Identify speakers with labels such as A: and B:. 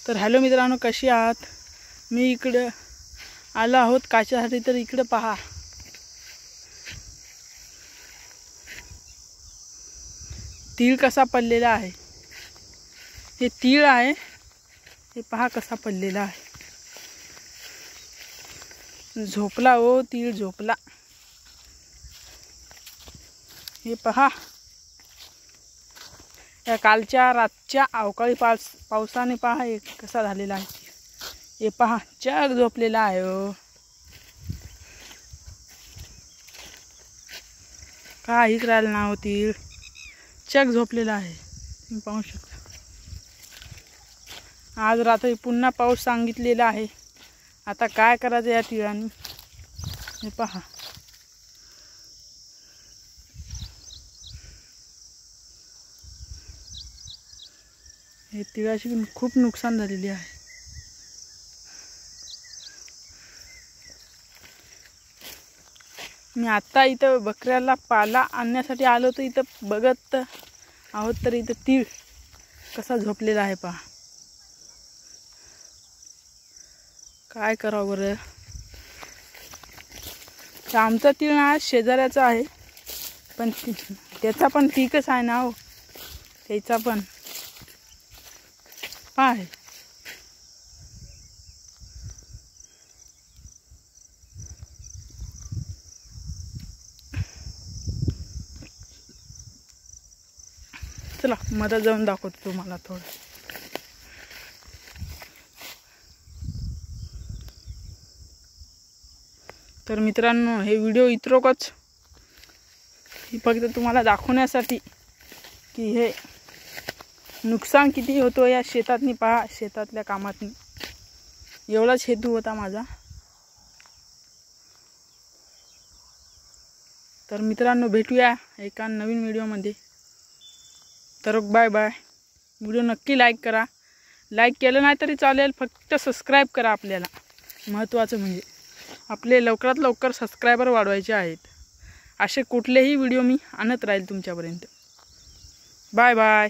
A: तर हॅलो मित्रांनो, कशी आहात? मी इकडे आलो आहोत काच्यासाठी. तर इकडे पहा, तीळ कसा पडलेला आहे. हे तीळ आहे, हे पहा कसा पडलेला आहे. झोपला हो तीळ, झोपला. हे पहा, या कालच्या रातच्या अवकाळी पावसाने पहा हे कसा झालेला आहे. हे पहा चक झोपलेला आहे हो. काहीच राहिलं ना हो, तीळ चक झोपलेला आहे. तुम्ही पाहू शकता. आज रात्री पुन्हा पाऊस सांगितलेला आहे. आता काय करायचं या तिळांनी. हे पहा, हे तिळाची खूप नुकसान झालेली आहे. मी आता इथं बकऱ्याला पाला आणण्यासाठी आलो, तर इथं बघत आहोत तर इथं तीळ कसा झोपलेला आहे पहा. काय करावं बरं. आमचा तीळ हा शेजाऱ्याचा आहे, पण त्याचा पण पीकच आहे ना हो. त्याचा पण पाय चला मध्ये जाऊन दाखवतो तुम्हाला थोडं. तर मित्रांनो, हे व्हिडिओ इतरोकच फक्त तुम्हाला दाखवण्यासाठी की हे नुकसान किती होतो या शेतातनी. पहा, शेतातल्या कामातनी एवढाच हेतू होता माझा. तर मित्रांनो, भेटूया एका नवीन व्हिडिओमध्ये. तर बाय बाय. व्हिडिओ नक्की लाईक करा. लाईक केलं नाही तरी चालेल, फक्त सबस्क्राईब करा. आपल्याला महत्त्वाचं म्हणजे आपले लवकरात लवकर सबस्क्रायबर वाढवायचे आहेत. असे कुठलेही व्हिडिओ मी आणत राहील तुमच्यापर्यंत. Bye bye.